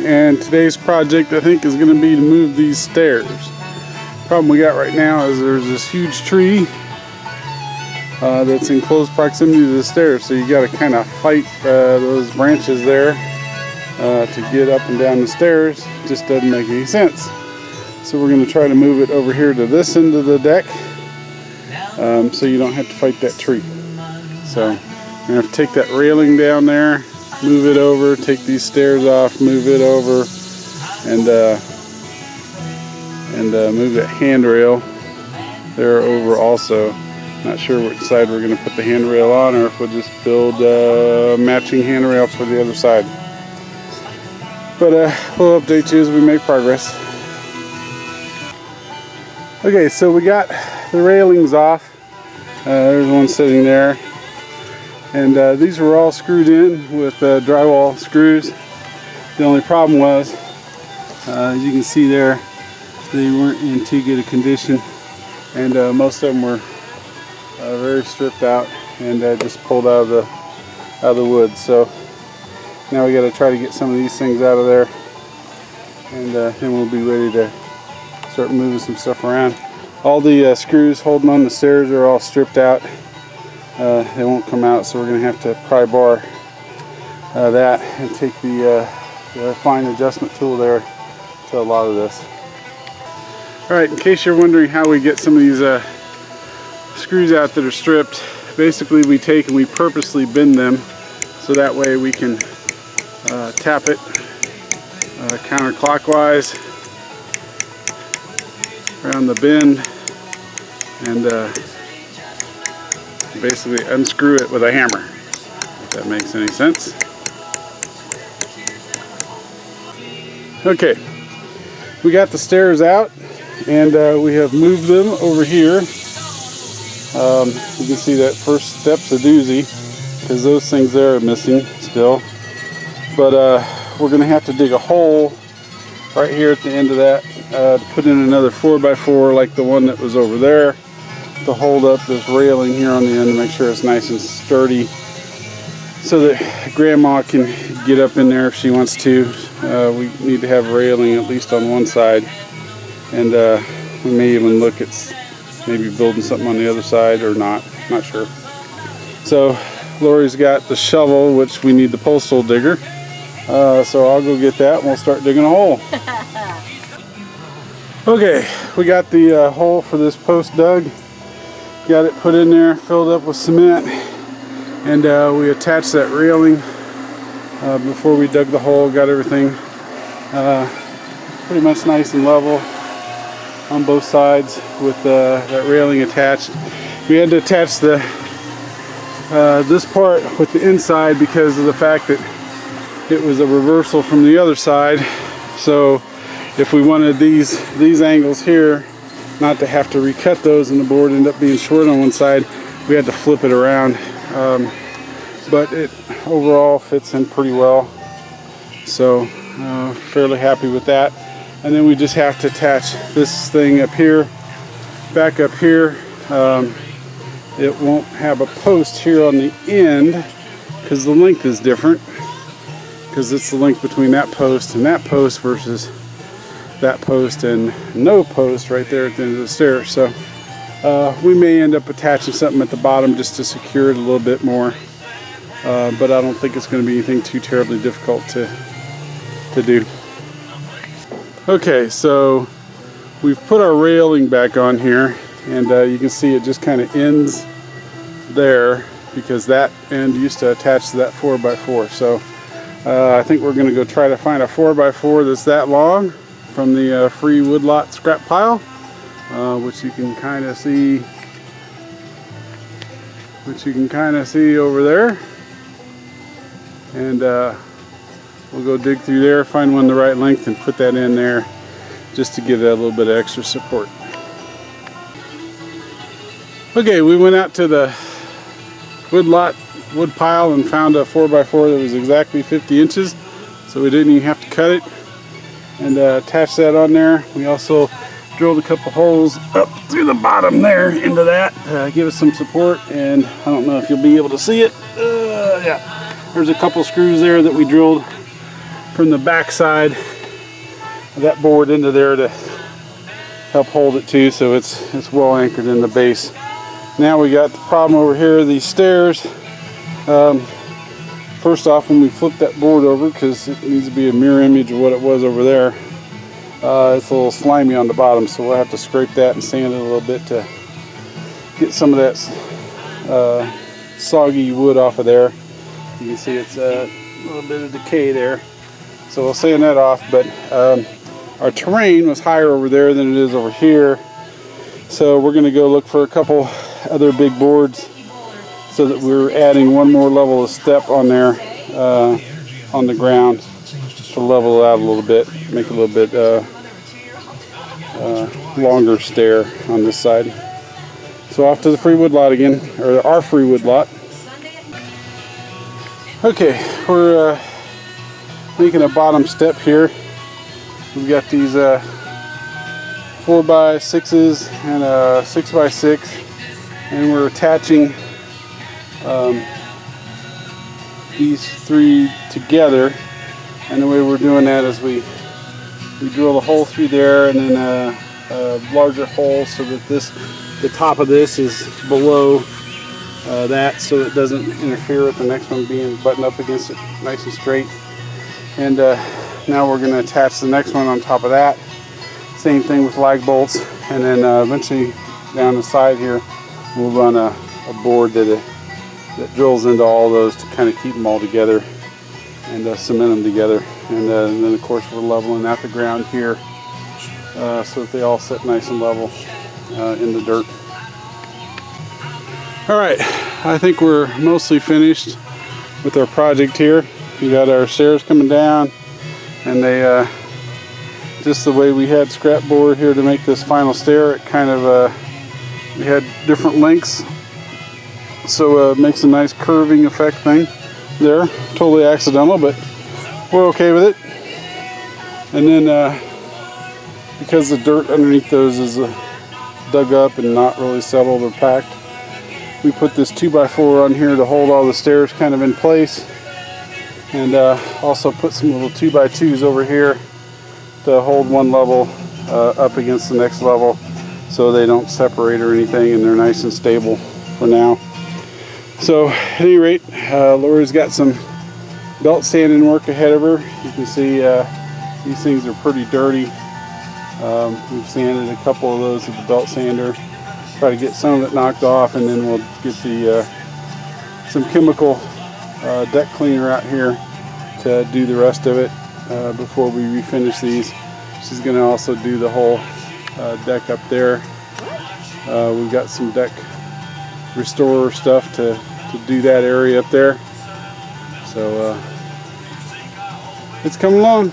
and today's project I think is going to be to move these stairs. Problem we got right now is there's this huge tree that's in close proximity to the stairs, so you got to kind of fight those branches there to get up and down the stairs. It just doesn't make any sense. So we're going to try to move it over here to this end of the deck, so you don't have to fight that tree. So we're going to have to take that railing down there, move it over, take these stairs off, move it over, and move that handrail there over also. Not sure which side we're going to put the handrail on, or if we'll just build a matching handrail for the other side. But we'll update you as we make progress. Okay, so we got the railings off. There's one sitting there. And these were all screwed in with drywall screws. The only problem was, as you can see there, they weren't in too good a condition. And most of them were very stripped out and just pulled out of the wood. So now we got to try to get some of these things out of there, and then we'll be ready to start moving some stuff around. All the screws holding on the stairs are all stripped out. They won't come out, so we're going to have to pry bar that and take the fine adjustment tool there to a lot of this. Alright, in case you're wondering how we get some of these screws out that are stripped, basically we take and we purposely bend them so that way we can tap it counterclockwise around the bend and basically unscrew it with a hammer, if that makes any sense. Okay, we got the stairs out and we have moved them over here. You can see that first step's a doozy because those things there are missing still, but we're going to have to dig a hole right here at the end of that to put in another 4x4 like the one that was over there, to hold up this railing here on the end to make sure it's nice and sturdy so that Grandma can get up in there if she wants to. We need to have railing at least on one side, and we may even look at maybe building something on the other side or not sure. So Lori's got the shovel, which we need the postal digger, so I'll go get that and we'll start digging a hole. Okay, we got the hole for this post dug. Got it put in there, filled up with cement, and we attached that railing before we dug the hole. Got everything pretty much nice and level on both sides with that railing attached. We had to attach the this part with the inside because of the fact that it was a reversal from the other side. So if we wanted these angles here not to have to recut those and the board ended up being short on one side, we had to flip it around. But it overall fits in pretty well, so fairly happy with that. And then we just have to attach this thing up here, back up here. It won't have a post here on the end because the length is different, because it's the length between that post versus that post and no post right there at the end of the stairs. So we may end up attaching something at the bottom just to secure it a little bit more, but I don't think it's going to be anything too terribly difficult to do. Okay, so we've put our railing back on here, and you can see it just kind of ends there because that end used to attach to that 4x4. So I think we're going to go try to find a 4x4 that's that long from the free woodlot scrap pile, which you can kind of see over there, and we'll go dig through there, find one the right length, and put that in there just to give that a little bit of extra support. Okay, we went out to the wood pile and found a 4x4 that was exactly 50 inches, so we didn't even have to cut it, and attach that on there. We also drilled a couple holes up through the bottom there into that, give us some support, and I don't know if you'll be able to see it. Yeah, there's a couple screws there that we drilled from the back side of that board into there to help hold it too, so it's well anchored in the base. Now we got the problem over here, these stairs. First off, when we flip that board over, because it needs to be a mirror image of what it was over there, it's a little slimy on the bottom, so we'll have to scrape that and sand it a little bit to get some of that soggy wood off of there. You can see it's a little bit of decay there, so we'll sand that off. But our terrain was higher over there than it is over here, so we're going to go look for a couple other big boards so that we're adding one more level of step on there on the ground to level it out a little bit, make it a little bit longer stair on this side. So off to the free wood lot again, or our free wood lot. Okay, we're making a bottom step here. We've got these 4x6s and a 6x6, and we're attaching these three together. And the way we're doing that is we drill a hole through there, and then a larger hole so that the top of this is below that, so it doesn't interfere with the next one being buttoned up against it nice and straight. And now we're going to attach the next one on top of that. Same thing with lag bolts, and then eventually down the side here we'll run a board that drills into all those to kind of keep them all together and cement them together. And then of course we're leveling out the ground here so that they all sit nice and level in the dirt. Alright, I think we're mostly finished with our project here. We got our stairs coming down, and they just the way we had scrap board here to make this final stair, it kind of we had different lengths, so it makes a nice curving effect thing there. Totally accidental, but we're okay with it. And then because the dirt underneath those is dug up and not really settled or packed, we put this 2x4 on here to hold all the stairs kind of in place, and also put some little 2x2s over here to hold one level up against the next level so they don't separate or anything, and they're nice and stable for now. So at any rate, Lori's got some belt sanding work ahead of her. You can see these things are pretty dirty. We've sanded a couple of those with the belt sander, try to get some of it knocked off, and then we'll get the some chemical deck cleaner out here to do the rest of it before we refinish these. She's going to also do the whole deck up there. We've got some deck restorer stuff to do that area up there, so it's coming along.